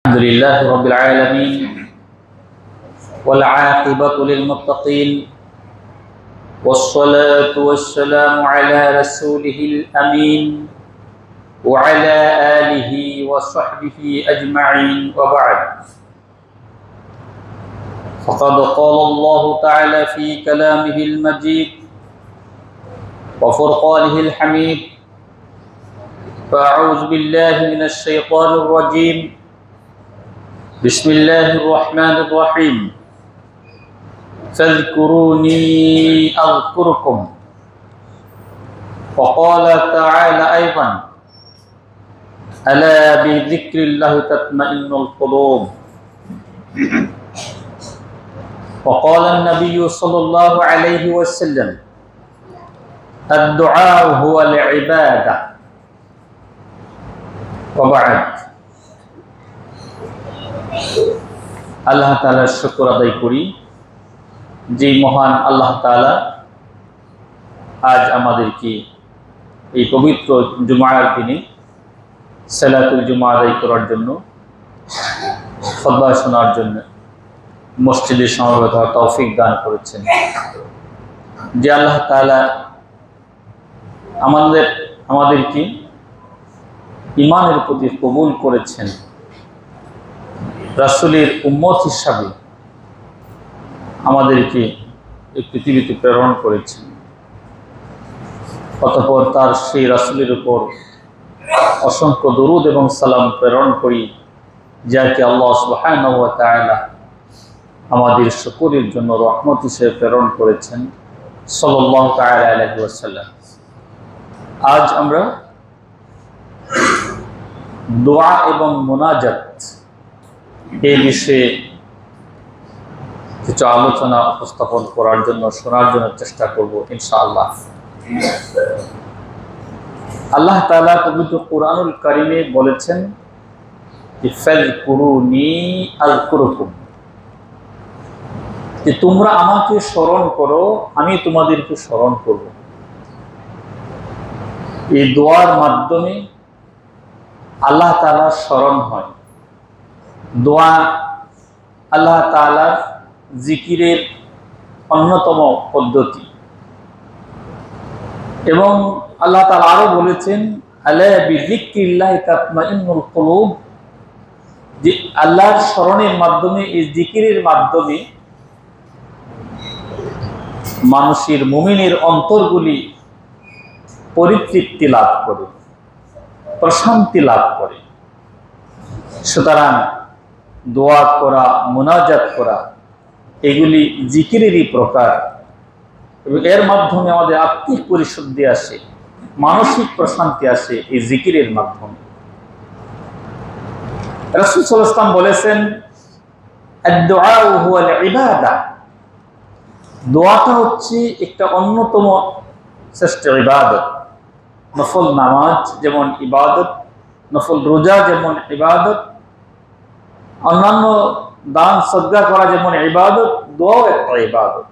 الحمد لله رب العالمين والعاقبة للمتقين والصلاة والسلام على رسوله الأمين وعلى آله وصحبه أجمعين وبعد فقد قال الله تعالى في كلامه المجيد وفرقانه الحميد فأعوذ بالله من الشيطان الرجيم بسم الله الرحمن الرحيم فاذكروني أذكركم وقال تعالى أيضا ألا بذكر الله تطمئن القلوب وقال النبي صلى الله عليه وسلم الدعاء هو العبادة وبعد আল্লাহ তাআলার শুকর আদায় করি যে মহান আল্লাহ তাআলা আজ আমাদেরকে এই পবিত্র জুমার দিনে সালাতুল জুমা আদায় করার জন্য খুতবা শোনার জন্য মসজিদে সমবেত হওয়ার তৌফিক দান করেছেন। যে আল্লাহ তাআলা আমাদেরকে ঈমানের প্রতি কবুল করেছেন, রাসূলের উম্মত হিসাবে আমাদেরকে এই পৃথিবীতে প্রেরণ করেছেন। অতঃপর তার সেই রাসূলের উপর অসংখ্য দরুদ এবং সালাম প্রেরণ করি, যাকে আল্লাহ সুবহানাহু ওয়া তাআলা আমাদের সকলের জন্য রহমত হিসেবে প্রেরণ করেছেন সাল্লাল্লাহু তাআলা আলাইহি ওয়াসাল্লাম। আজ আমরা দোয়া এবং মুনাজাত এই বিষয়ে কিছু আলোচনা উপস্থাপন করার জন্য শোনার জন্য চেষ্টা করব ইনশাআল্লাহ। আল্লাহ তাআলা পবিত্র কুরআনুল কারীমে বলেছেন ফাযকুরুনি আযকুরুকুম, যে তোমরা আমাকে স্মরণ করো, আমি তোমাদেরকে স্মরণ করব। এই দোয়ার মাধ্যমে আল্লাহ তাআলার স্মরণ হয়। দোয়া আল্লাহ তাআলার জিকিরের অন্যতম পদ্ধতি, এবং আল্লাহ তাআলা আরো বলেছেন আলা বিযিকরিল্লাহি তাতমাইন্নুল কুলুব, যে আল্লাহর স্মরণের মাধ্যমে, এই জিকিরের মাধ্যমে মানুষের মুমিনের অন্তরগুলি পরিতৃপ্তি লাভ করে, প্রশান্তি লাভ করে। সুতরাং দোয়া করা, মুনাজাত করা এগুলি জিকিরেরই প্রকার, এবং এর মাধ্যমে আমাদের আত্মিক পরিশুদ্ধি আসে, মানসিক প্রশান্তি আসে এই জিকিরের মাধ্যমে। রাসূল সাল্লাল্লাহু আলাইহি ওয়াসাল্লাম বলেছেন আদ-দুআ হুয়াল ইবাদা, দোয়াটা হচ্ছে একটা অন্যতম শ্রেষ্ঠ ইবাদত। নফল নামাজ যেমন ইবাদত, নফল রোজা যেমন ইবাদত, অন্যান্য দান সদকা করা যেমন ইবাদত, দোয়াও একটা ইবাদত।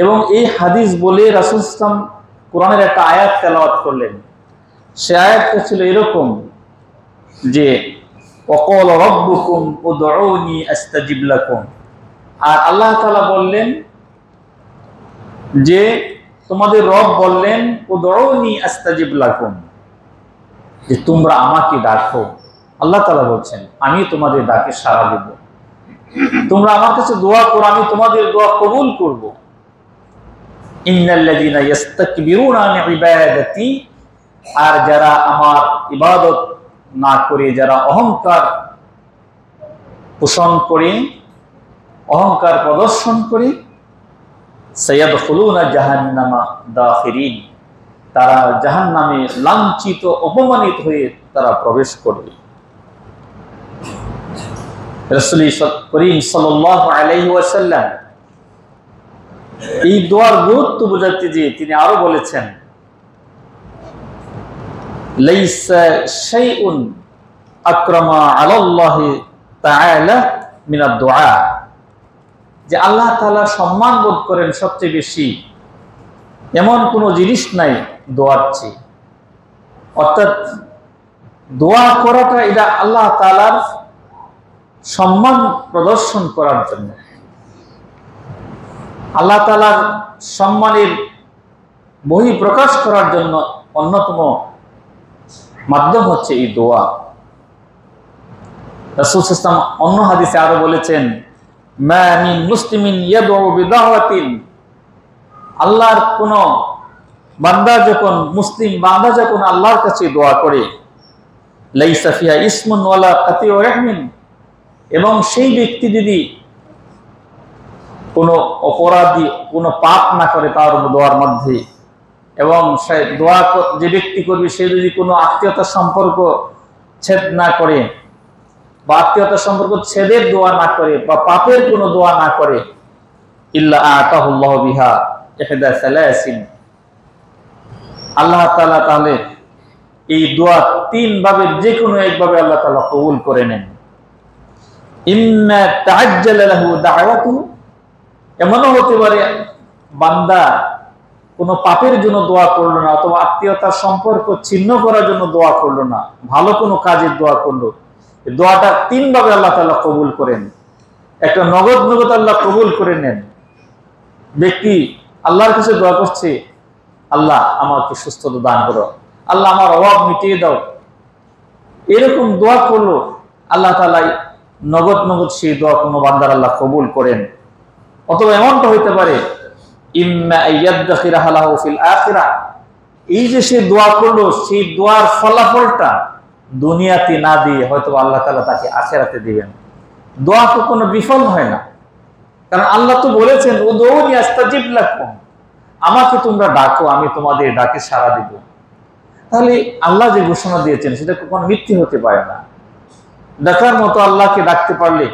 এবং এই হাদিস বলে রাসূল সাল্লাল্লাহু আলাইহি ওয়াসাল্লাম কোরআনের একটা আয়াত তেলাওয়াত করলেন। সে আয়াতটা ছিল এরকম যে ওয়াকালা রাব্বুকুম উদউনি আস্তাজিব লাকুম, আর আল্লাহ তাআলা বললেন যে তোমাদের রব বললেন উদউনি আস্তাজিব লাকুম, যে তোমরা আমাকে ডাকো। আল্লাহ তাআলা বলছেন আমি তোমাদের ডাকে সাড়া দেব, তোমরা আমার কাছে দোয়া করো, আমি তোমাদের দোয়া কবুল করব। ইন্নাল্লাযীনা ইস্তাকবিরুনা আন ইবাদাতি, আর যারা আমার ইবাদত না করে, যারা অহংকার পোষণ করে, অহংকার প্রদর্শন করে, সায়াদখুলুনা জাহান্নামা দাখিরিন, তারা জাহান্নামে লাঞ্ছিত অপমানিত হয়ে তারা প্রবেশ করবে। রাসূল করিম সাল্লাল্লাহু আলাইহি ওয়াসাল্লাম এই দোয়ার গুরুত্ব বোঝাতে যে তিনি আরো বলেছেন লাইসা শাইউন আকরামা আলাল্লাহি তাআলা মিনাদ দুআ, যে আল্লাহ তাআলা সম্মান বোধ করেন সবচেয়ে বেশি এমন কোনো জিনিস নাই দোয়ার চেয়ে। অর্থাৎ দোয়া করাটা এটা আল্লাহ তাআলার সম্মান প্রদর্শন করার জন্য, আল্লাহ তাআলার সম্মানের বহিঃপ্রকাশ করার জন্য অন্যতম মাধ্যম হচ্ছে এই দোয়া। রাসূল সাল্লাল্লাহু আলাইহি ওয়াসাল্লাম অন্য হাদিসে আরো বলেছেন, মা মিন মুসলিমিন ইয়াদউ বিদাওয়াতিন, আল্লাহর কোন বান্দা যখন, মুসলিম বান্দা যখন আল্লাহর কাছে দোয়া করে, লাইসা ফিহা ইসমুন ওয়ালা কাতিউ রাহমিন, এবং সেই ব্যক্তি যদি কোনো অপরাধী, কোনো পাপ না করে তার দোয়ার মধ্যে, এবং সে দোয়া যে ব্যক্তি করবে সে যদি কোনো আত্মীয়তার সম্পর্ক ছেদ না করে, বা আত্মীয়তার সম্পর্ক ছেদের দোয়া না করে, বা পাপের কোনো দোয়া না করে, ইল্লা আতাহুল্লাহু বিহা ইহদা সালাসিন, আল্লাহ তাআলা তাহলে এই দোয়া তিন ভাবে যে কোনো একভাবে আল্লাহ তাআলা কবুল করে নেন। ইন্না তাআজ্জালা লাহু দাওয়াতু, এমনও হতে পারে বান্দা কোনো পাপের জন্য দোয়া করলো না, অথবা আত্মীয়তার সম্পর্ক ছিন্ন করার জন্য দোয়া করলো না, ভালো কোনো কাজের দোয়া করলো, দোয়াটা তিন ভাবে আল্লাহ তাআলা কবুল করেন। একটা নগদ আল্লাহ কবুল করে নেন। ব্যক্তি আল্লাহর কাছে দোয়া করছে, আল্লাহ আমাকে সুস্থতা দান করো, আল্লাহ আমার অভাব মিটিয়ে দাও, এরকম দোয়া করলো, আল্লাহ তাআলা নগদ সেই দোয়া কোনো বান্দার আল্লাহ কবুল করেন। অথবা এমনটা হইতে পারে, ইম্মা আইয়াদখিরাহা লাহু ফিল আখিরাহ, এই যে সে দোয়া করলো, সেই দোয়ার ফলাফলটা দুনিয়াতে না দিয়ে হয়তো আল্লাহ তাআলা তাকে আখিরাতে দিবেন। দোয়া তো কোনো বিফল হয় না, কারণ আল্লাহ তো বলেছেন, উদউনি আস্তাজিব লাকুম, আমাকে তোমরা ডাকো, আমি তোমাদের ডাকে সাড়া দিব। তাহলে আল্লাহ যে ঘোষণা দিয়েছেন সেটা কখনো মিথ্যে হতে পারে না। ডাকার মতো আল্লাহকে ডাকতে পারলে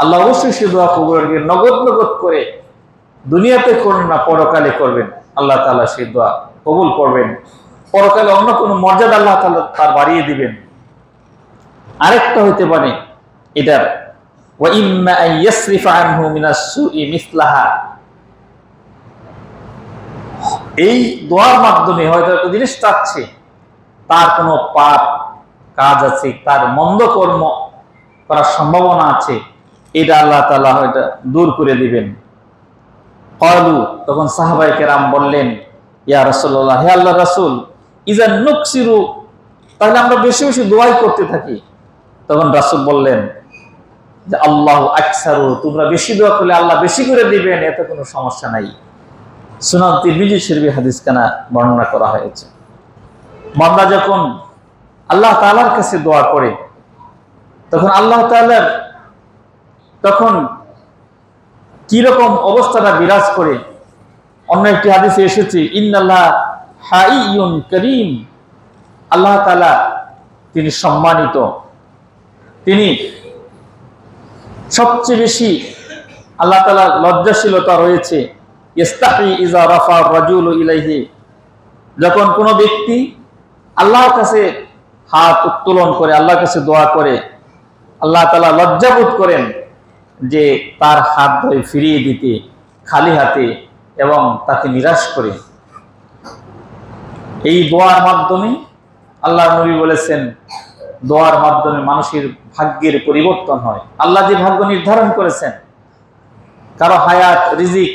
আল্লাহ অবশ্যই সে দোয়া কবুল করবেন। নগদ করে দুনিয়াতে করবেন না, পরকালে করবেন, আল্লাহ তাআলা সেই দোয়া কবুল করবেন। পরকালে অন্য কোনো মর্যাদা আল্লাহ তাআলা তার বাড়িয়ে দিবেন। আরেকটা হইতে পারে এটার, ওয়া ইম্মা আন ইয়াসরিফা আনহু মিনাস সুই মিসলাহা, এই দোয়ার মাধ্যমে হয়তো একটা জিনিস চাচ্ছে, তার কোনো পাপ কাজ আছে, তার মন্দ কর্ম করার সম্ভাবনা আছে, এটা আল্লাহ তাআলা হয়তো দূর করে দিবেন। ক্বালু, তখন সাহাবায়ে কেরাম বললেন, ইয়া রাসূলুল্লাহ, হে আল্লাহর রাসূল, ইযা নুকসিরু, তাহলে আমরা বেশি বেশি দোয়াই করতে থাকি। তখন রাসূল বললেন যে আল্লাহু আকসারু, তোমরা বেশি দোয়া করলে আল্লাহ বেশি করে দিবেন, এতে কোনো সমস্যা নাই। সুনান তিরমিজি শরীফে হাদিস কানা বর্ণনা করা হয়েছে। বান্দা যখন আল্লাহ তাআলার কাছে দোয়া করে, তখন আল্লাহ তাআলার তখন কি রকম অবস্থাটা বিরাজ করে। অন্য একটি হাদিসে এসেছে, ইন্নাল্লাহ হাইয়ুন কারীম, আল্লাহ তাআলা তিনি সম্মানিত, তিনি সবচেয়ে বেশি আল্লাহ তাআলা লজ্জাশীলতা রয়েছে। ইস্তাহি ইযা রাফা রাজুলু ইলাইহি, যখন কোনো ব্যক্তি আল্লাহর কাছে হাত উত্তোলন করে, আল্লাহর কাছে দোয়া করে, আল্লাহ তাআলা লজ্জাবোধ করেন যে তার হাত ধরে ফিরিয়ে দিতে খালি হাতে, এবং তাকে নিরাশ করে। এই দোয়ার মাধ্যমে আল্লাহর নবী বলেছেন, দোয়ার মাধ্যমে মানুষের ভাগ্যের পরিবর্তন হয়। আল্লাহ যে ভাগ্য নির্ধারণ করেছেন, কারো হায়াত, রিজিক,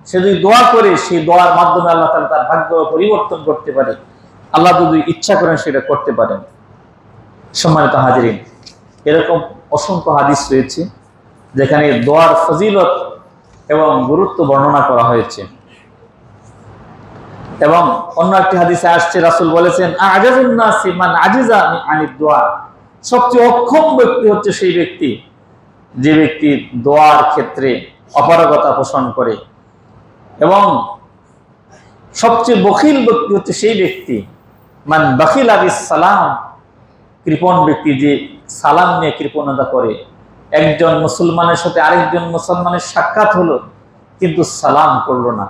সে যদি দোয়া করে, সেই দোয়ার মাধ্যমে আল্লাহ তাআলা তার ভাগ্য পরিবর্তন করতে পারে। আল্লাহ যদি ইচ্ছা করেন সেটা করতে পারেন। সম্মানিত হাজিরিন, এরকম অসংখ্য হাদিস রয়েছে যেখানে দোয়ার ফজিলত এবং গুরুত্ব বর্ণনা করা হয়েছে। এবং অন্য একটি হাদিসে আসছে, রাসূল বলেছেন, আ'জাজুন নাসি মান আজিজা আনিদ দোয়া, সবচেয়ে অক্ষম ব্যক্তি হচ্ছে সেই ব্যক্তি যে ব্যক্তি দোয়ার ক্ষেত্রে অপারগতা পোষণ করে। এবং সবচেয়ে বখিল ব্যক্তি হচ্ছে সেই ব্যক্তি মান বাখিলা বিস সালাম, কৃপণ ব্যক্তি যে সালাম নিয়ে কৃপণতা করে। একজন মুসলমানের সাথে আরেকজন মুসলমানের সাক্ষাৎ হলো কিন্তু সালাম করলো না,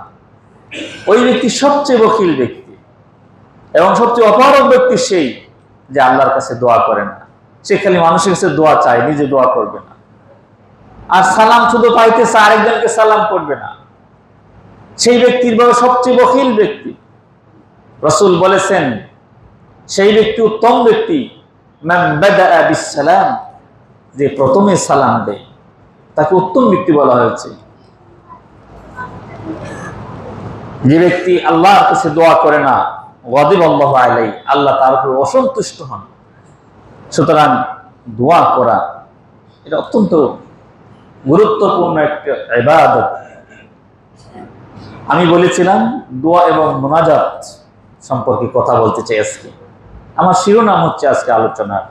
ওই ব্যক্তি সবচেয়ে বখিল ব্যক্তি। এবং সবচেয়ে অপারগ ব্যক্তি সেই যে আল্লাহর কাছে দোয়া করে না, সে খালি মানুষের কাছে দোয়া চায়, নিজে দোয়া করবে না। আর সালাম শুধু পাইতেছে, আরেকজনকে সালাম করবে না, সেই ব্যক্তির বড় সবচেয়ে বখিল ব্যক্তি। রাসূল বলেছেন, সেই ব্যক্তি উত্তম ব্যক্তি মান বাদা বিস সালাম, যে প্রথমে সালাম দেয় তাকে উত্তম ব্যক্তি বলা হয়েছে। যে ব্যক্তি আল্লাহর কাছে দোয়া করে না, গাদিবাল্লাহু আলাইহি, আল্লাহ তার উপর অসন্তুষ্ট হন। সুতরাং দোয়া করা এটা অত্যন্ত গুরুত্বপূর্ণ একটা ইবাদত। আমি বলেছিলাম দোয়া এবং মুনাজাত সম্পর্কে কথা বলতে চাই আজকে। আমার শিরোনাম হচ্ছে আজকে আলোচনার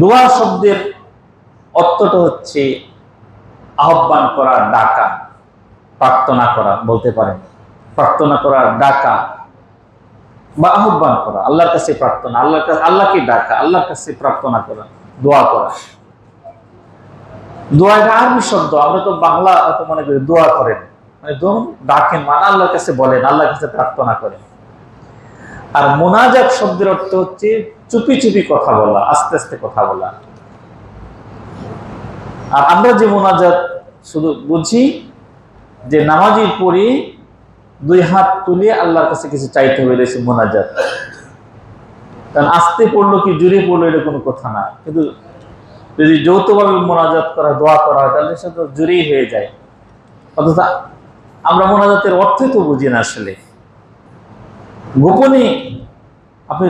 দোয়া শব্দের অর্থটা হচ্ছে আহ্বান করা, ডাকা, প্রার্থনা করা বলতে পারেন। প্রার্থনা করা, ডাকা বা আহ্বান করা, আল্লাহর কাছে প্রার্থনা, আল্লাহকে ডাকা, আল্লাহর কাছে প্রার্থনা করা, দোয়া করা। দোয়া এটা আরবি শব্দ, আমরা তো বাংলা হয়তো মনে করি দোয়া করেন, মানে ডাকেন, মানে আল্লাহর কাছে বলেন, আল্লাহর কাছে প্রার্থনা করেন। আর মুনাজাত শব্দের অর্থ হচ্ছে চুপি চুপি কথা বলা, আস্তে আস্তে কথা বলা। আর আমরা যে মুনাজাত শুধু বুঝি যে নামাজের পরে দুই হাত তুলে আল্লাহর কাছে কিছু চাইতে হবে, এসে মুনাজাত। কারণ আস্তে পড়লো কি জোরে পড়লো এটা কোনো কথা না, কিন্তু যদি যৌথভাবে মুনাজাত করা, দোয়া করা হয় তাহলে সেটা জোরেই হয়ে যায়। অথচ আমরা মুনাজাতের অর্থ তো বুঝি না আসলে। গোপনে আপনি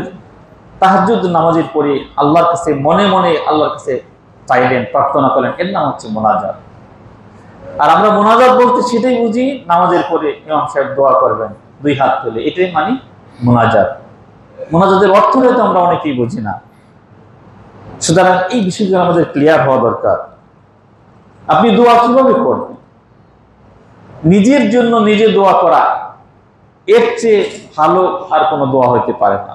তাহাজ্জুদ নামাজের পরে আল্লাহর কাছে মনে মনে আল্লাহর কাছে চাইলেন, প্রার্থনা করলেন, এর নাম হচ্ছে মুনাজাত। আর আমরা মুনাজাত বলতে সেটাই বুঝি নামাজের পরে ইমাম সাহেব দোয়া করবেন দুই হাত তুলে, এটাই মানে মুনাজাত। মুনাজাতের অর্থটা তো আমরা অনেকেই বুঝি না। সুতরাং এই বিষয়গুলো আমাদের ক্লিয়ার হওয়া দরকার। আপনি দোয়া কিভাবে করবেন? নিজের জন্য নিজে দোয়া করা, এর চেয়ে ভালো আর কোনো দোয়া হইতে পারে না।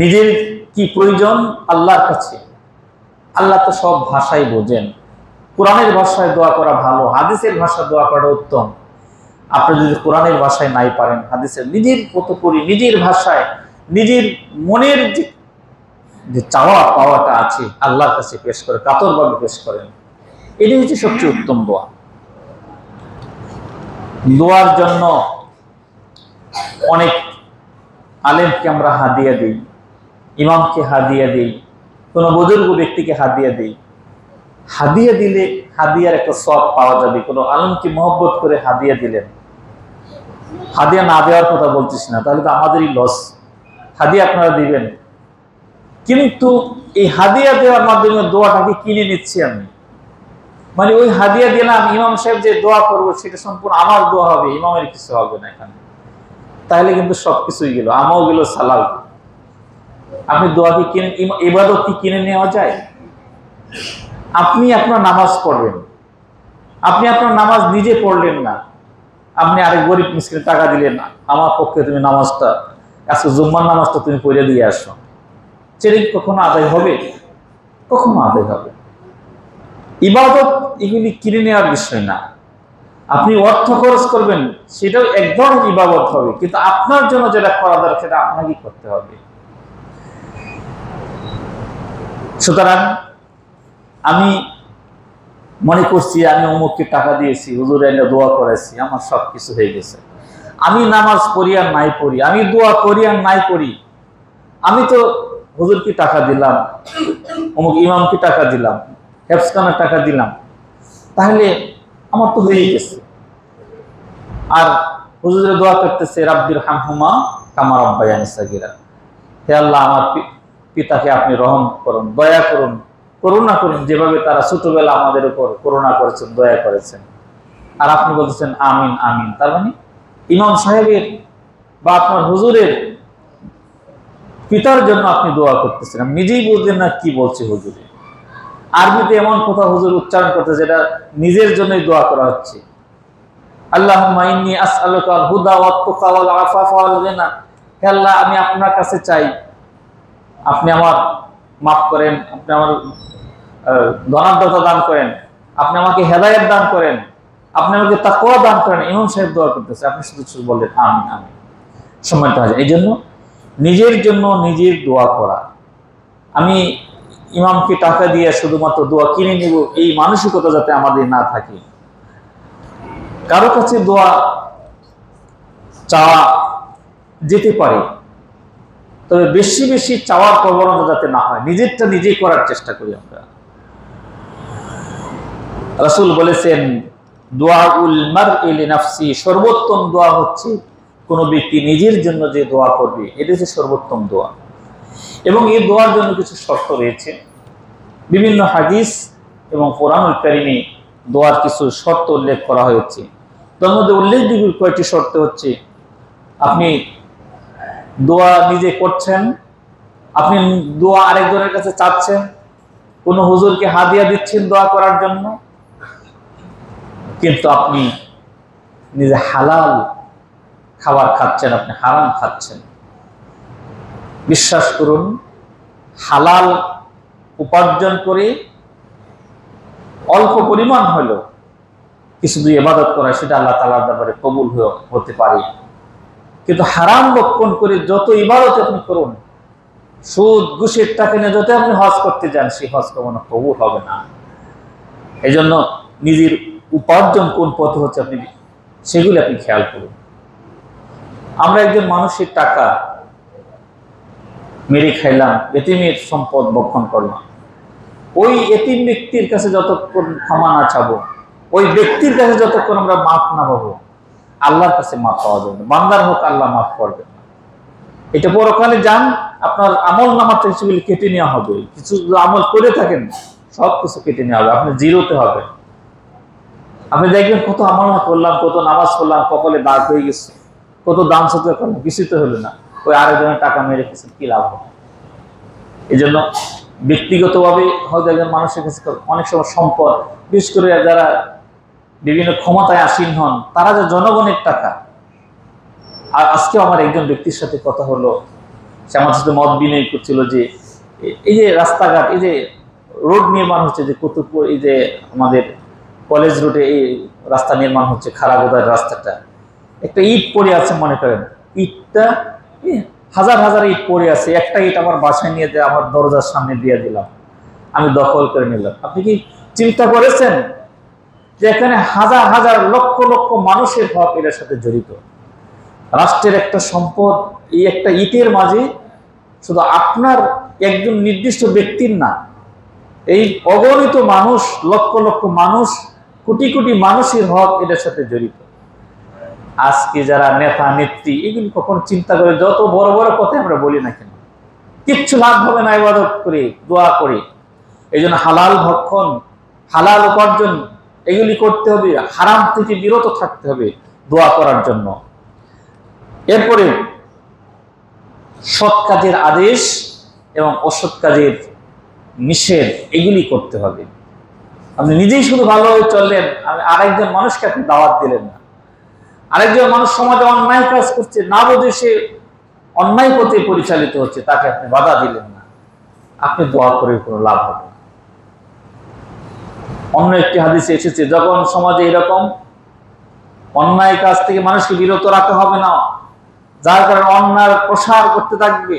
নিজের কি প্রয়োজন আল্লাহর কাছে, আল্লাহ তো সব ভাষাই বোঝেন। কোরআনের ভাষায় দোয়া করা ভালো, হাদিসের ভাষায় দোয়া করা উত্তম। আপনি যদি কোরআনের ভাষায় নাই পারেন, হাদিসের নিজের মতো করে নিজের ভাষায় নিজের মনের যে চাওয়া পাওয়াটা আছে আল্লাহর কাছে পেশ করে, কাতরভাবে পেশ করেন, এটাই হচ্ছে সবচেয়ে উত্তম দোয়া। দোয়ার জন্য অনেক আলেমকে আমরা হাদিয়া দিই, ইমামকে হাদিয়া দিই, কোনো বুজুর্গ ব্যক্তিকে হাদিয়া দিই। হাদিয়া দিলে হাদিয়ার একটা সওয়াব পাওয়া যাবে। কোনো আলেমকে মহব্বত করে হাদিয়া দিলেন, হাদিয়া না দেওয়ার কথা বলতেছি না, তাহলে তো আমাদেরই লস। হাদিয়া আপনারা দিবেন, কিন্তু এই হাদিয়া দেওয়ার মাধ্যমে দোয়াটাকে কিনে নিচ্ছি আমি। মানে ওই হাদিয়া দিলাম, ইমাম সাহেব যে দোয়া করবো সেটা সম্পূর্ণ আমার দোয়া হবে, ইমামের কিছু হবে না এখানে। তাহলে কিন্তু সবকিছুই গেল, আমাও গেল, সালাল। আপনি দোয়াকে কিনে, ইবাদত কি কিনে নেওয়া যায়? আপনি আপনার নামাজ পড়বেন, আপনি আপনার নামাজ নিজে পড়লেন না, আপনি আরেক গরিব মিসকিনে টাকা দিলেন, আমার পক্ষে তুমি নামাজটা, আজকে জুম্মার নামাজটা তুমি পড়ে দিয়ে আসো, সেটা কখনো আদায় হবে? কখনো আদায় হবে? ইবাদত এগুলি কিনে নেওয়ার বিষয় না। আপনি অর্থ খরচ করবেন, সেটাও এক ধরনের ইবাদত হবে, কিন্তু আপনার জন্য যেটা করা দরকার সেটা আপনাকেই করতে হবে। সুতরাং আমি মনে করছি আমি অমুককে টাকা দিয়েছি, হুজুর এনে দোয়া করেছি, আমার সব কিছু হয়ে গেছে। আমি নামাজ পড়ি আর নাই পড়ি, আমি দোয়া করি আর নাই করি, আমি তো হুজুরকে টাকা দিলাম, অমুক ইমামকে টাকা দিলাম, হেফসখানার টাকা দিলাম, তাহলে আমার তো হয়ে গেছে। আর হুজুরে দোয়া করতেছে রাব্বির হামহুমা কামা রাব্বায়ানি সাগীরা, হে আল্লাহ আমার পিতাকে আপনি রহম করুন, দয়া করুন, করুণা করুন, যেভাবে তারা ছোটবেলা আমাদের উপর করুণা করেছেন, দয়া করেছেন। আর আপনি বলতেছেন আমিন আমিন। তার মানে ইমাম সাহেবের বা আপনার হুজুরের পিতার জন্য আপনি দোয়া করতেছেন, আপনি নিজেই বুঝলেন না কি বলছে হুজুরে। আরবিতে এমন কথা হুজুর উচ্চারণ করতে যেটা নিজের জন্যই দোয়া করা হচ্ছে। আল্লাহুম্মা ইন্নী আসআলুকাল হুদা ওয়াত তুকা ওয়াল আফাফা ওয়াল গিনা, হে আল্লাহ আমি আপনার কাছে চাই আপনি আমার মাফ করেন, আপনি আমার ধনাঢ্যতা দান করেন, আপনি আমাকে হেদায়েত দান করেন, আপনি আমাকে তাকওয়া দান করেন। ইমাম সাহেব দোয়া করতেছে, আপনি শুধু শুধু বললেন আমিন আমিন। সম্মানিত হাজির, এই জন্য নিজের জন্য নিজের দোয়া করা, আমি ইমামকে টাকা দিয়ে শুধুমাত্র দোয়া কিনে নিব, এই মানসিকতা যাতে আমাদের না থাকে। কারো কাছে দোয়া চাওয়া যেতে পারে, তো তবে বেশি বেশি চাওয়ার প্রবণতা যাতে না হয়, নিজেরটা নিজেই করার চেষ্টা করি আমরা। রাসূল বলেছেন দুআউল মারই লিনাফসি, সর্বোত্তম দোয়া হচ্ছে কোন ব্যক্তি নিজের জন্য যে দোয়া করবে, এটা হচ্ছে সর্বোত্তম দোয়া। এবং এই দোয়ার জন্য কিছু শর্ত রয়েছে, বিভিন্ন হাদিস এবং কোরআনুল কারীমে দোয়ার কিছু শর্ত উল্লেখ করা হয়েছে। তার মধ্যে উল্লেখযোগ্য কয়েকটি শর্ত হচ্ছে, আপনি দোয়া নিজে করছেন, আপনি দোয়া আরেকজনের কাছে চাচ্ছেন, কোন হুজুরকে হাদিয়া দিচ্ছেন দোয়া করার জন্য, কিন্তু আপনি নিজে হালাল খাবার খাচ্ছেন, আপনি হারাম খাচ্ছেন। বিশ্বাস করুন, হালাল উপার্জন করে অল্প পরিমাণ হলেও কিছু দিয়ে ইবাদত করা, সেটা আল্লাহ তাআলার দরবারে কবুল হতে পারে। কিন্তু হারাম লক্ষণ করে যত ইবাদত আপনি করুন, সুদ ঘুষের টাকা নিয়ে যত আপনি হজ করতে যান, সেই হজ কখনো কবুল হবে না। এই জন্য নিজের উপার্জন কোন পথে হচ্ছে আপনি সেগুলি আপনি খেয়াল করুন। আমরা একজন মানুষের টাকা মেরে খাইলাম, এতিমের সম্পদ ভক্ষণ করলাম, ওই এতিম ব্যক্তির কাছে যতক্ষণ ক্ষমা না চাবো, ওই ব্যক্তির কাছে যতক্ষণ আমরা মাফ না পাবো, আল্লাহর কাছে মাফ পাওয়া যাবে না। বান্দার হোক, আল্লাহ মাফ করবেন না। এটা পরকালে যান, আপনার আমল নামা থেকে সেগুলি কেটে নেওয়া হবে। কিছু আমল করে থাকেন, সব কিছু কেটে নেওয়া হবে, আপনি জিরোতে হবে। আপনি দেখবেন কত আমল করলাম, কত নামাজ পড়লাম, কপালে দাগ হয়ে গেছে, কত দান সৎকার করলাম, কিছুই তো হলো না। ওই আরেকজনের টাকা মেরে গেছেন, কি লাভ হবে? এই জন্য ব্যক্তিগতভাবে হয়তো একজন মানুষের কাছে অনেক সময় সম্পদ, বিশেষ করে যারা বিভিন্ন ক্ষমতায় আসীন হন, তারা যে জনগণের টাকা। আর আজকে আমার একজন ব্যক্তির সাথে কথা হলো, সে আমার সাথে মত বিনিময় করছিল যে এই যে রাস্তাঘাট, এই যে রোড নির্মাণ হচ্ছে, যে কুতুবপুর, এই যে আমাদের কলেজ রোডে এই রাস্তা নির্মাণ হচ্ছে, খারাগোদার রাস্তাটা, একটা ইট পড়ে আছে, মনে করেন ইটটা হাজার হাজার ইট পড়ে আছে, একটা ইট আমার বাসায় নিয়ে যে আমার দরজার সামনে দিয়ে দিলাম, আমি দখল করে নিলাম। আপনি কি চিন্তা করেছেন যে এখানে হাজার হাজার লক্ষ লক্ষ মানুষের হক এর সাথে জড়িত? রাষ্ট্রের একটা সম্পদ, এই একটা ইটের মাঝে শুধু আপনার একজন নির্দিষ্ট ব্যক্তির না, এই অগণিত মানুষ, লক্ষ লক্ষ মানুষ, কোটি কোটি মানুষের হক এটার সাথে জড়িত। আজকে যারা নেতা নেত্রী, এগুলি কখন চিন্তা করে, যত বড় বড় কথা আমরা বলি না কেন, কিচ্ছু লাভ হবে না ইবাদত করে, দোয়া করে। এই জন্য হালাল ভক্ষণ, হালাল উপার্জন এগুলি করতে হবে, হারাম থেকে বিরত থাকতে হবে দোয়া করার জন্য। এরপরে সৎ কাজের আদেশ এবং অসৎ কাজের নিষেধ এগুলি করতে হবে। আপনি নিজেই শুধু ভালোভাবে চললেন, আরেকজন মানুষকে আপনি দাওয়াত দিলেন না। আরেকজন মানুষ সমাজে অন্যায় কাজ করছে, না বুঝে সে অন্যায় পথে পরিচালিত হচ্ছে, তাকে আপনি বাধা দিলেন না, আপনি দোয়া করে কোনো লাভ হবে। অন্য একটি হাদিসে এসেছে, যখন সমাজে এরকম অন্যায় কাজ থেকে মানুষকে বিরত রাখা হবে না, যার কারণে অন্যায় প্রসার করতে থাকবে,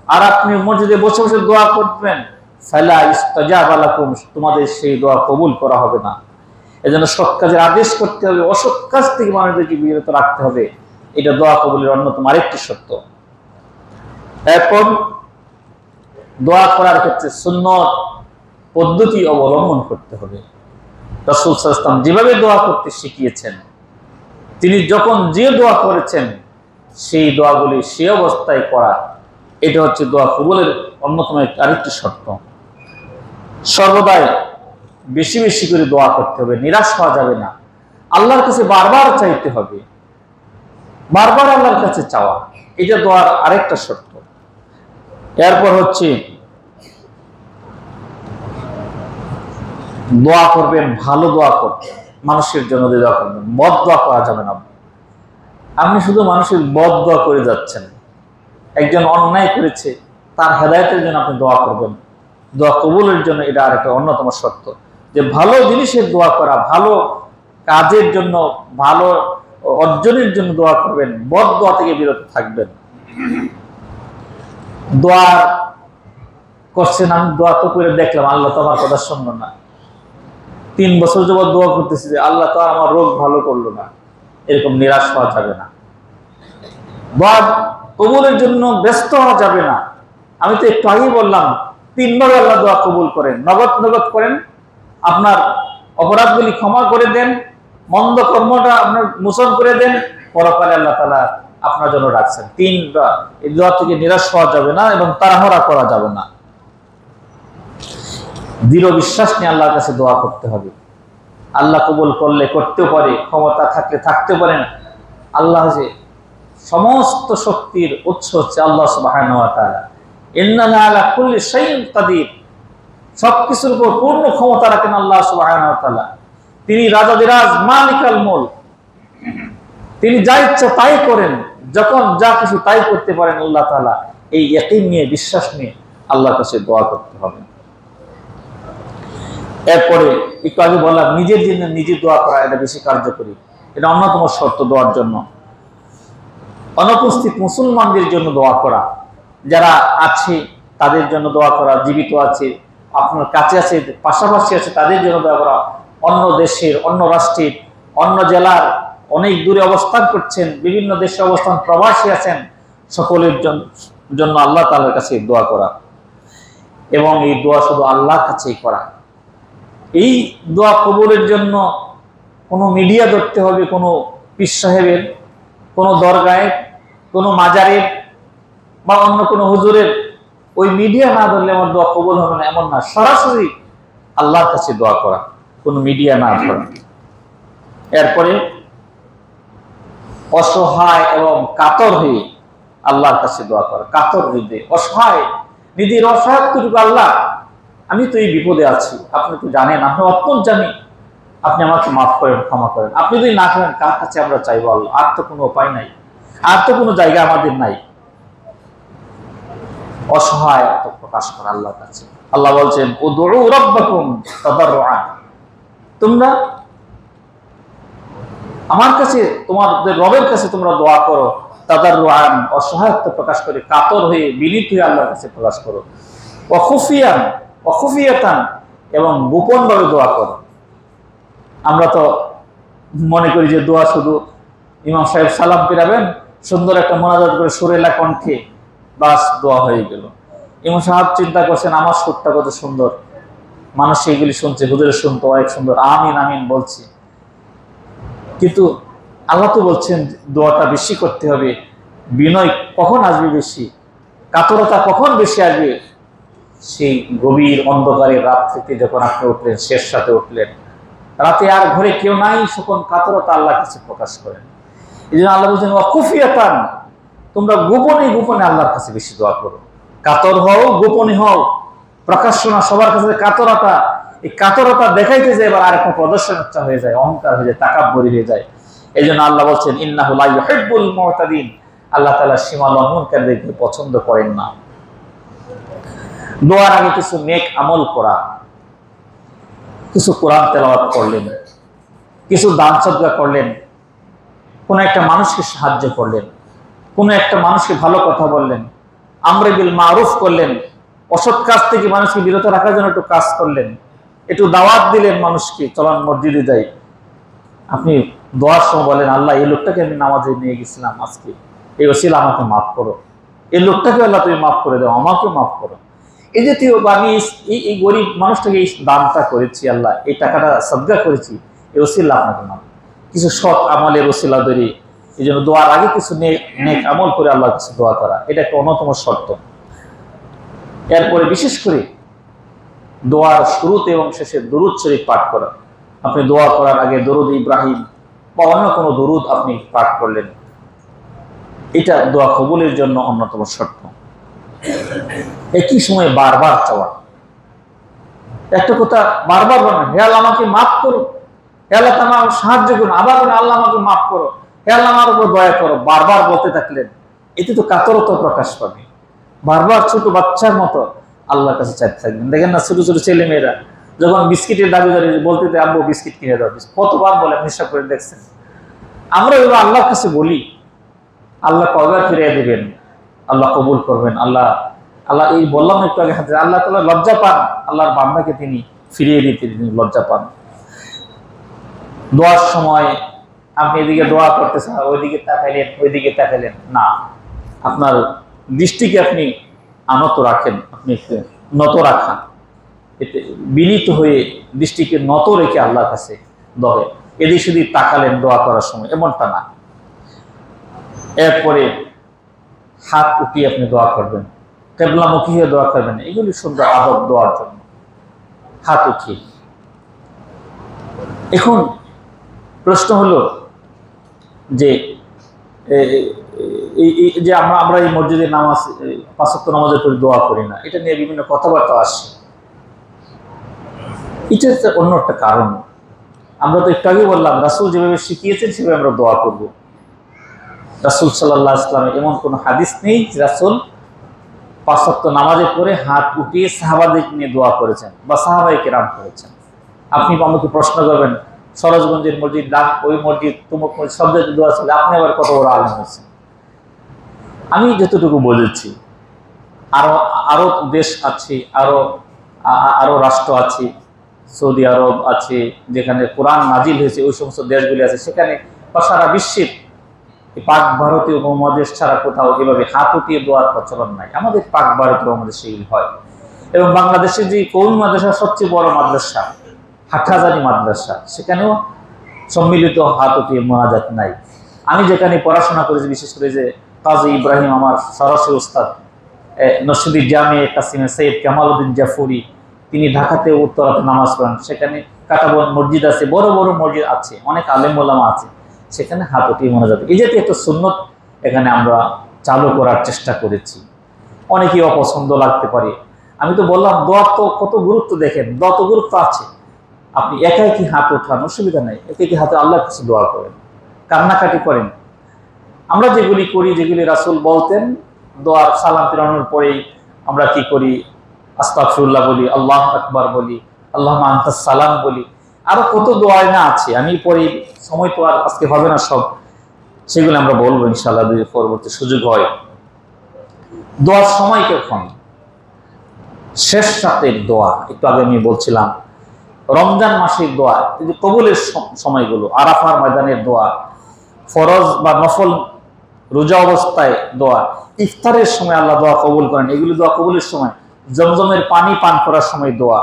আর আপনি মসজিদে বসে বসে দোয়া করবেন, ফালা ইস্তাজাবা লাকুম, তোমাদের সেই দোয়া কবুল করা হবে না। এজন্য সৎ কাজের আদেশ করতে হবে, অসৎ কাজ থেকে মানুষদেরকে বিরত রাখতে হবে। এটা দোয়া কবুলের অন্যতম আরেকটি শর্ত। এরপর দোয়া করার ক্ষেত্রে সুন্নত পদ্ধতি অবলম্বন করতে হবে। রাসূল সাল্লাল্লাহু আলাইহি ওয়াসাল্লাম যেভাবে দোয়া করতে শিখিয়েছেন, তিনি যখন যে দোয়া করেছেন সেই দোয়াগুলি সে অবস্থায় করা, এটা হচ্ছে দোয়া কবুলের অন্যতম আরেকটি শর্ত। সর্বদাই বেশি বেশি করে দোয়া করতে হবে, নিরাশ হওয়া যাবে না, আল্লাহর কাছে বারবার চাইতে হবে, বারবার আল্লাহর কাছে চাওয়া, এটা দোয়ার আরেকটা শর্ত। এরপর হচ্ছে দোয়া করবেন, ভালো দোয়া করবেন, মানুষের জন্য দোয়া করবেন, বদ দোয়া করা যাবে না। আপনি শুধু মানুষের বদ দোয়া করে যাচ্ছেন, একজন অন্যায় করেছে, তার হেদায়েতের জন্য আপনি দোয়া করবেন, দোয়া কবুলের জন্য এটা আরেকটা অন্যতম শর্ত, যে ভালো জিনিসের দোয়া করা, ভালো কাজের জন্য, ভালো অর্জনের জন্য দোয়া করবেন, বদ দোয়া থেকে বিরত থাকবেন। দোয়া করছেন, আমি দোয়া তো করে দেখলাম, আল্লাহ তো আমার কথা শুনলো না, 3 বছর যাবত দোয়া করতেছি যে আল্লাহ তো আমার রোগ ভালো করলো না, এরকম নিরাশ হওয়া যাবে না। দোয়া কবুলের জন্য ব্যস্ত হওয়া যাবে না। আমি তো একটু আগেই বললাম 3 বার আল্লাহ দোয়া কবুল করেন, নগদ নগদ করেন, আপনার অপরাধগুলি ক্ষমা করে দেন, মন্দ কর্মটা আপনার মোচন করে দেন, পরকালে আল্লাহ তাআলা আপনার জন্য রাখছেন। 3 বার এই দোয়া থেকে নিরাশ হওয়া যাবে না এবং তাড়াহুড়া করা যাবে না। দৃঢ় বিশ্বাস নিয়ে আল্লাহর কাছে দোয়া করতে হবে। আল্লাহ কবুল করলে করতেও পারে, ক্ষমতা থাকলে থাকতে পারেন। আল্লাহ যে সমস্ত শক্তির উৎস হচ্ছে আল্লাহ সুবহানাহু ওয়া তাআলা। ইন্নাহু আলা কুল্লি শাইইন কাদির, সবকিছুর উপর পূর্ণ ক্ষমতা রাখেন আল্লাহ সুবহানাহু ওয়া তাআলা। তিনি রাজাদিরাজ, মালিকাল মুলক, তিনি যা ইচ্ছা তাই করেন, যখন যা কিছু তাই করতে পারেন আল্লাহ তাআলা। এই ইয়াকিন নিয়ে, বিশ্বাস নিয়ে আল্লাহর কাছে দোয়া করতে হবে। এরপরে একটু আগে বললাম নিজের জন্য নিজে দোয়া করা, এটা বেশি কার্যকরী। এটা অন্যতম শর্ত দোয়ার জন্য। অনুপস্থিত মুসলমানদের জন্য দোয়া করা, যারা আছে তাদের জন্য দোয়া করা, জীবিত আছে, আপনার কাছে আছে, পাশাপাশি আছে, তাদের জন্য দোয়া করা। অন্য দেশের, অন্য রাষ্ট্রের, অন্য জেলার, অনেক দূরে অবস্থান করছেন, বিভিন্ন দেশে অবস্থান, প্রবাসী আছেন, সকলের জন্য আল্লাহ তাআলার কাছে দোয়া করা। এবং এই দোয়া শুধু আল্লাহর কাছেই করা। এই দোয়া কবুলের জন্য কোনো মিডিয়া ধরতে হবে, কোনো পীর সাহেবের, কোনো দরগাহের, কোনো মাজারের বা অন্য কোনো হুজুরের ওই মিডিয়া না ধরলে আমার দোয়া কবুল হবে না, এমন না। সরাসরি আল্লাহর কাছে দোয়া করা, কোনো মিডিয়া না ধরা। এরপরে অসহায় এবং কাতর হয়ে আল্লাহর কাছে দোয়া করা। কাতর হৃদয়ে, অসহায়, নিজের অসহায়ত্বটুকু, আল্লাহ আমি তো এই বিপদে আছি, আপনি তো জানেন, আপনি অত্যন্ত জানি, আপনি আমাকে মাফ করেন, ক্ষমা করেন। আপনি যদি না করেন কার কাছে আমরা চাইবো আল্লাহ? আর তো কোনো উপায় নাই, আর তো কোনো জায়গা আমাদের নাই। অসহায় প্রকাশ করা আল্লাহর কাছে। আল্লাহ বলছেন উদউ রাব্বাকুম তাদাররুআন, তোমরা আমার কাছে, তোমাদের রবের কাছে তোমরা দোয়া করো তাদাররুআন, অসহায়ত্ব প্রকাশ করে, কাতর হয়ে, বিনীত হয়ে আল্লাহর কাছে প্রকাশ করো। ওয়া খুফিয়ান, ওয়া খুফিয়াতান, এবং গোপনভাবে দোয়া করো। আমরা তো মনে করি যে দোয়া শুধু ইমাম সাহেব সালাম ফিরাবেন, সুন্দর একটা মোনাজাত করে সুরেলা কণ্ঠে, বাস দোয়া হয়ে গেল। ইমাম সাহেব চিন্তা করছেন আমার সুরটা কত সুন্দর, মানুষ এইগুলি শুনছে, হুজুরে শুনতো অনেক সুন্দর, আমিন আমিন বলছি। কিন্তু আল্লাহ তো বলছেন দোয়াটা বেশি করতে হবে। বিনয় কখন আসবে বেশি, কাতরতা কখন বেশি আসবে? সেই গভীর অন্ধকারের রাত থেকে যখন আপনি উঠলেন, শেষ রাতে উঠলেন, রাতে আর ঘরে কেউ নাই, তখন কাতরতা আল্লাহর কাছে প্রকাশ করেন। এই জন্য আল্লাহ বলছেন ওয়া খুফিয়াতান, তোমরা গোপনে গোপনে আল্লাহর কাছে বেশি দোয়া করো। কাতর হও, গোপনে হও, প্রকাশ্য না, সবার কাছে কাতরতা। এই কাতরতা দেখাইতে যায় এবার আর একটা প্রদর্শন হয়ে যায়, অহংকার হয়ে যায়, তাকাব্বুরি হয়ে যায়। এই জন্য আল্লাহ বলছেন ইন্নাহু লা ইউহিব্বুল মুতাদিন, আল্লাহ তাআলা সীমা লঙ্ঘনকারীদেরকে পছন্দ করেন না। দোয়ার আগে কিছু নেক আমল করা, কিছু কোরআন তেলাওয়াত করলেন, কিছু দান সদকা করলেন, কোন একটা মানুষকে সাহায্য করলেন, কোন একটা মানুষকে ভালো কথা বললেন, আমরে বিল মারুফ করলেন, অসৎ কাজ থেকে মানুষকে বিরত রাখার জন্য একটু কাজ করলেন, একটু দাওয়াত দিলেন মানুষকে, চলান মসজিদে যাই। আপনি দোয়ার সময় বলেন আল্লাহ এই লোকটাকে আমি নামাজে নিয়ে গেছিলাম, আজকে এই ওসিলা আমাকে মাফ করো, এই লোকটাকে আল্লাহ তুমি মাফ করে দাও, আমাকে মাফ করো। এই জাতীয় আমি এই গরিব মানুষটাকে এই দানটা করেছি, আল্লাহ এই টাকাটা সদকা করেছি, এই ওসিলা আপনাকে মাফ। কিছু সৎ আমলের ওসিলা ধরি। এই জন্য দোয়ার আগে কিছু নেক আমল করে আল্লাহর কাছে দোয়া করা, এটা একটা অন্যতম শর্ত। এরপরে বিশেষ করে দোয়ার শুরুতে এবং শেষে দরুদ শরীফ পাঠ করা। আপনি দোয়া করার আগে দরুদ ইব্রাহিম বা অন্য কোনো দরুদ আপনি পাঠ করলেন, এটা দোয়া কবুলের জন্য অন্যতম শর্ত। একই সময় বারবার চাওয়া, একটা কথা বারবার বলেন হে আল্লাহ আমাকে মাফ করো, হে আল্লাহ আমার সাহায্য করুন, আবার আল্লাহ আমাকে মাফ করো, হে আল্লাহ আমার উপর দয়া করো। বারবার বলতে থাকলেন, এতে তো কাতরতা প্রকাশ পাবে। বারবার ছোট বাচ্চার মতো আল্লাহর কাছে চাইতে থাকবেন। দেখেন না ছোট ছোট ছেলে মেয়েরা যখন বিস্কিটের দাবি করে বলতে আব্বু বিস্কিট কিনে দাও, কতবার বলে নিঃশ্বাস করে দেখছেন। আমরা এবার আল্লাহর কাছে বলি, আল্লাহ কবে ফিরিয়ে দেবেন, আল্লাহ কবুল করবেন। আল্লাহ আল্লাহ এই বললাম একটু আগে হাতে, আল্লাহ তাআলা লজ্জা পান, আল্লাহর বান্দাকে তিনি ফিরিয়ে দিতে তিনি লজ্জা পান। দোয়ার সময় আপনি এদিকে দোয়া করতেছেন, ওইদিকে তাকাইলেন, ওইদিকে তাকাইলেন না, আপনার দৃষ্টিকে আপনি আনত রাখেন, আপনি একটু নত রাখা, এতে বিনীত হয়ে দৃষ্টিকে নত রেখে আল্লাহর কাছে দোয়া, এদিক সেদিক তাকালেন দোয়া করার সময়, এমনটা না। এরপরে হাত উঠিয়ে আপনি দোয়া করবেন, কেবলামুখী হয়ে দোয়া করবেন, এগুলি সুন্দর আদব দোয়ার জন্য। হাত উঠিয়ে। এখন প্রশ্ন হলো যে যে আমরা এই মসজিদে নামাজ, 5 ওয়াক্ত নামাজের পরে দোয়া করি না, এটা নিয়ে বিভিন্ন কথাবার্তা আসে। এটা হচ্ছে অন্য একটা কারণ। আমরা তো একটু আগে বললাম রাসূল যেভাবে শিখিয়েছেন সেভাবে আমরা দোয়া করব। রাসূল সাল্লাল্লাহু আলাইহি ওয়াসাল্লাম এমন কোনো হাদিস নেই যে রাসূল 5 ওয়াক্ত নামাজের পরে হাত উঠিয়ে সাহাবাদের নিয়ে দোয়া করেছেন বা সাহাবায়ে কেরাম করেছেন। আপনি আমাকে প্রশ্ন করবেন সরোজগঞ্জের মসজিদ, ওই মসজিদ, তুমুক মসজিদ, সব জায়গায় দোয়া ছিল, আপনি আবার কত বড় আলেম হয়েছেন। আমি যতটুকু বলেছি, আরো দেশ আছে, আরো রাষ্ট্র আছে, সৌদি আরব আছে, যেখানে কোরআন নাজিল হয়েছে, ওই সমস্ত দেশগুলি আছে, সেখানে সারা বিশ্বের পাক ভারতীয় উপমহাদেশ ছাড়া কোথাও এভাবে হাত উঠিয়ে দোয়ার প্রচলন নাই। আমাদের পাক ভারতীয় উপমহাদেশে এগুলি হয়। এবং বাংলাদেশের যে কওমি মাদ্রাসা, সবচেয়ে বড় মাদ্রাসা হাটহাজারী মাদ্রাসা, সেখানেও সম্মিলিত হাত উঠিয়ে মোনাজাত নাই। আমি যেখানে পড়াশোনা করেছি, বিশেষ করে যে কাজী ইব্রাহিম আমার সরাসরি উস্তাদ, নরসিংদী জামিয়া কাসিমে সৈয়দ কামাল উদ্দিন জাফরি, তিনি ঢাকাতে উত্তরাতে নামাজ পড়েন। সেখানে কাটাবন মসজিদ আছে, বড় বড় মসজিদ আছে, অনেক আলেম ওলামা আছে, সেখানে হাত উঠিয়ে মোনাজাত। এই জাতীয় একটা সুন্নত এখানে আমরা চালু করার চেষ্টা করেছি। অনেকেই অপছন্দ লাগতে পারে। আমি তো বললাম দোয়া তো কত গুরুত্ব, দেখেন দোয়া তো গুরুত্ব আছে। আপনি একাই কি হাত ওঠান, অসুবিধা নাই, একে কি হাতে আল্লাহর কাছে দোয়া করেন, কান্নাকাটি করেন। আমরা যেগুলি করি, যেগুলি রাসূল বলতেন, দোয়ার সালাম ফিরানোর পরেই আমরা কি করি, আস্তাগফিরুল্লাহ বলি, আল্লাহু আকবার বলি, আল্লাহুম্মা আনতাস সালাম বলি, আরো কত দোয়া না আছে। আমি পরে, সময় তো আর আজকে হবে না সব, সেগুলো আমরা বলবো ইনশাআল্লাহ যদি পরবর্তী সুযোগ হয়। দোয়ার সময় কখন? শেষ রাতের দোয়া, একটু আগে আমি বলছিলাম রমজান মাসের দোয়া, এই যে কবুলের সময়গুলো, আরাফার ময়দানের দোয়া, ফরজ বা নফল রোজা অবস্থায় দোয়া, ইফতারের সময় আল্লাহ দোয়া কবুল করেন, এগুলি দোয়া কবুলের সময়, জমজমের পানি পান করার সময় দোয়া,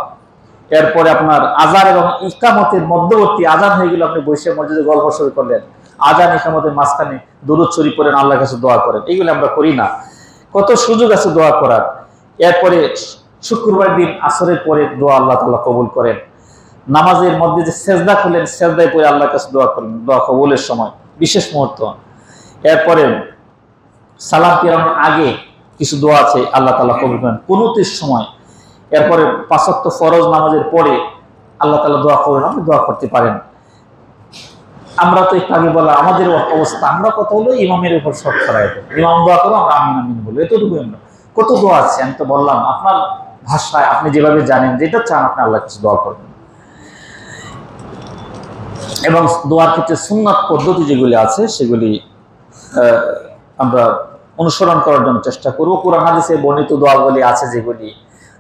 এরপরে আপনার আজান এবং ইকামতের মধ্যবর্তী, আজান হয়ে গেলে আপনি বসে মসজিদে গল্প শুরু করলেন, আজান ইকামতের মাঝখানে দুরূদ শরীফ পড়েন, আল্লাহর কাছে দোয়া করেন, এগুলো আমরা করি না। কত সুযোগ আছে দোয়া করার। এরপরে শুক্রবার দিন আসরের পরে দোয়া আল্লাহ তাআলা কবুল করেন। নামাজের মধ্যে যে সেজদা করলেন, সেজদায় পরে আল্লাহর কাছে দোয়া করেন, দোয়া কবুলের সময় বিশেষ মুহূর্ত। এরপরে সালাম ফিরানোর আগে কিছু দোয়া আছে আল্লাহ তাআলা কবুল করেন, কুনুতের সময়। এরপরে 5 ওয়াক্ত ফরজ নামাজের পরে আল্লাহ তাআলা দোয়া করেন, আপনি দোয়া করতে পারেন। আমরা তো একটু আগে বলা আমাদের অবস্থা, আমরা কত হলো ইমামের উপর সব করাই দেয়, ইমাম দোয়া করো আমরা আমিন আমিন বলি, এতটুকু। আমরা কত দোয়া আছে, আমি তো বললাম আপনার ভাষায় আপনি যেভাবে জানেন, যেটা চান আপনি আল্লাহর কাছে দোয়া করবেন। এবং দোয়ার ক্ষেত্রে সুন্নাত পদ্ধতি যেগুলি আছে সেগুলি আমরা অনুসরণ করার জন্য চেষ্টা করব। কোরআন হাদিসে বর্ণিত দোয়াগুলি আছে যেগুলি,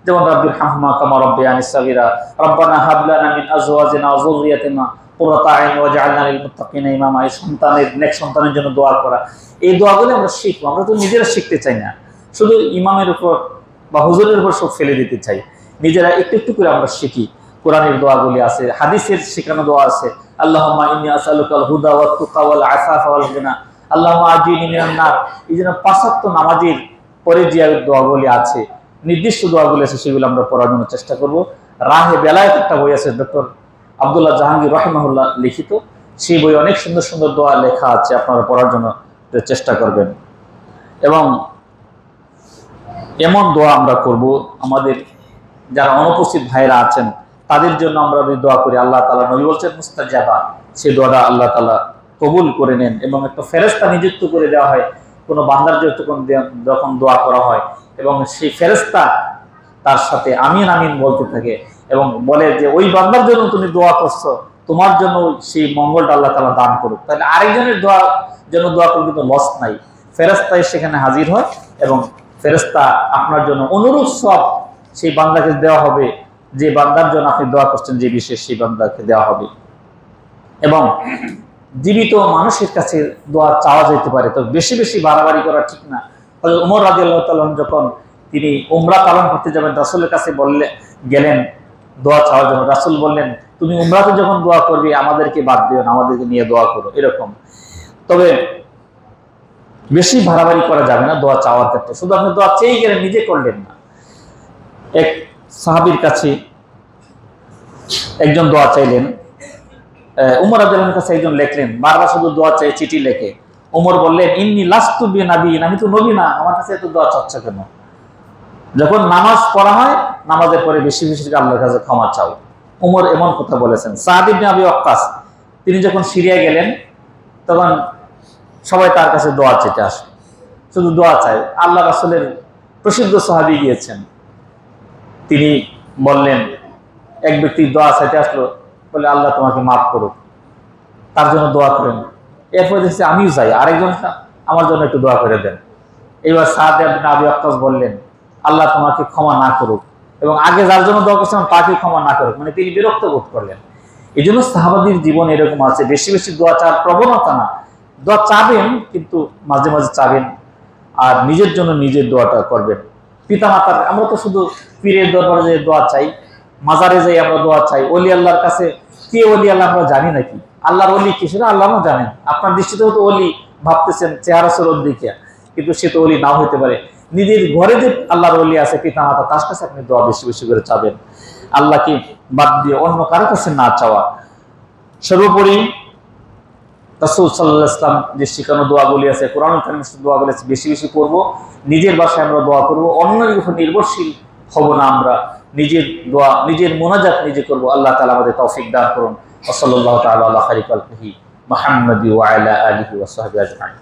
যেমন রাব্বির হামহুমা কামা রাব্বায়ানি সাগীরা, রব্বানা হাব লানা মিন আজওয়াজিনা ওয়া যুররিয়াতিনা কুররাতা আইন ওয়াজআলনা লিল মুত্তাকিনা ইমামা। এই সন্তানের, নেক্সট সন্তানের জন্য দোয়া করা, এই দোয়াগুলি আমরা শিখবো। আমরা তো নিজেরা শিখতে চাই না, শুধু ইমামের উপর বা হুজুরের উপর সব ফেলে দিতে চাই, নিজেরা একটু একটু করে আমরা শিখি। কোরআনের দোয়াগুলি আছে, হাদিসের শেখানো দোয়া আছে, আল্লাহুম্মা ইন্নী আসআলুকাল হুদা ওয়াত তুকা ওয়াল আফাফা ওয়াল গিনা, আল্লাহুম্মা আজিনি মিনান নার। এই জন্য 5 ওয়াক্ত নামাজের পরে যে দোয়াগুলি আছে, নির্দিষ্ট দোয়াগুলি আছে, সেগুলো আমরা পড়ার জন্য চেষ্টা করব। রাহে বেলায়েত একটা বই আছে ডক্টর আব্দুল্লাহ জাহাঙ্গীর রাহিমাহুল্লাহ লিখিত, সেই বই অনেক সুন্দর সুন্দর দোয়া লেখা আছে, আপনারা পড়ার জন্য চেষ্টা করবেন। এবং এমন দোয়া আমরা করব, আমাদের যারা অনুপস্থিত ভাইরা আছেন তাদের জন্য আমরা যদি দোয়া করি, আল্লাহ তাআলা, নবী বলছেন মুস্তাজাবা, সেই দোয়াটা আল্লাহ তাআলা কবুল করে নেন। এবং একটা ফেরেশতা নিযুক্ত করে দেওয়া হয় কোনো বান্দার যখন দোয়া করা হয়, এবং সেই ফেরেশতা তার সাথে আমিন আমিন বলতে থাকে এবং বলে যে ওই বান্দার জন্য তুমি দোয়া করছো, তোমার জন্য সেই মঙ্গলটা আল্লাহ তাআলা দান করুক। তাহলে আরেকজনের দোয়া জন্য দোয়া করলে কিন্তু লস নাই, ফেরেশতাই সেখানে হাজির হয় এবং ফেরেশতা আপনার জন্য অনুরূপ সব সেই বান্দাকে দেওয়া হবে, যে বান্দার জন্য আপনি দোয়া করছেন যে বিশেষ, সেই বান্দাকে দেওয়া হবে। এবং জীবিত মানুষের কাছে দোয়া চাওয়া যেতে পারে, তো বেশি বেশি বাড়াবাড়ি করা ঠিক না। হযরত ওমর রাদিয়াল্লাহু তাআলা যখন তিনি উমরা পালন করতে যাবেন, রাসূলের কাছে গেলেন দোয়া চাওয়ার জন্য। রাসূল বললেন, তুমি উমরাতে যখন দোয়া করবে আমাদেরকে বাদ দিও না, আমাদেরকে নিয়ে দোয়া করো, এরকম। তবে বেশি ভাড়াবাড়ি করা যাবে না দোয়া চাওয়ার ক্ষেত্রে। শুধু আপনি দোয়া চেয়ে গেলেন, নিজে করলেন না। এক সাহাবীর কাছে একজন দোয়া চাইলেন, উমর রাদিয়াল্লাহু আনহুর কাছে একজন লিখলেন, বারবার শুধু দোয়া চাই, চিঠি লেখে। উমর বললেন, ইন্নী লাস্তু বিনাবিয়্যিন, আমি তো নবী না, আমার কাছে এত দোয়া চাচ্ছ কেন? যখন নামাজ পড়া হয়, নামাজের পরে বেশি বেশি আল্লাহর কাছে ক্ষমা চাও। উমর এমন কথা বলেছেন। সাদ ইবনে আবি ওয়াক্কাস তিনি যখন সিরিয়া গেলেন, তখন সবাই তার কাছে দোয়া চেতে আসে, শুধু দোয়া চায়। আল্লাহ রাসূলের প্রসিদ্ধ সাহাবী গিয়েছেন, তিনি বললেন, এক ব্যক্তি দোয়া চাইতে আসলো, বলে আল্লাহ তোমাকে মাফ করুক, তার জন্য দোয়া করেন। এরপরে দেখছি আমিও চাই, আরেকজন আমার জন্য একটু দোয়া করে দেন। এবার সাদ ইবনে আবি ওয়াক্কাস বললেন, আল্লাহ তোমাকে ক্ষমা না করুক, এবং আগে যার জন্য দোয়া করছিলাম তাকে ক্ষমা না করুক। মানে তিনি বিরক্ত বোধ করলেন। এই জন্য সাহাবাদের জীবন এরকম আছে, বেশি বেশি দোয়া চাওয়ার প্রবণতা না, দোয়া চাবেন কিন্তু মাঝে মাঝে চাবেন, আর নিজের জন্য নিজের দোয়াটা করবেন। পিতা মাতার, আমরা তো শুধু পীরের দরবারে যে দোয়া চাই, মাজারে যাই আমরা দোয়া চাই। ওলি আল্লাহর কাছে কে ওলি আল্লাহ আমরা জানি নাকি? আল্লাহর ওলি কি সেটা আল্লাহ জানেন। আপনার দৃষ্টিতে হয়তো ওলি ভাবতেছেন চেহারা চরণ দিকে, কিন্তু সে তো ওলি নাও হতে পারে। নিজের ঘরে যে আল্লাহর ওলি আছে, পিতা মাতা, তার কাছে আপনি দোয়া বেশি বেশি করে চাবেন, আল্লাহকে বাদ দিয়ে অন্য কারো কাছে না চাওয়া। সর্বোপরি রাসূল সাল্লাল্লাহু আলাইহি ওয়াসাল্লাম যে শিখানো দোয়াগুলি আছে, কোরআনুল কারীমের দোয়াগুলি আছে, বেশি বেশি করব। নিজের বাসায় আমরা দোয়া করব, অন্যের উপর নির্ভরশীল হব না। আমরা নিজের দোয়া, নিজের মোনাজাত নিজে করব। আল্লাহ তাআলা আমাদের তৌফিক দান করুন। ওয়া সাল্লাল্লাহু তাআলা আলা খায়রি খালকিহি মুহাম্মাদি ওয়া আলা আলিহি ওয়া সাহবিহি আজমাইন।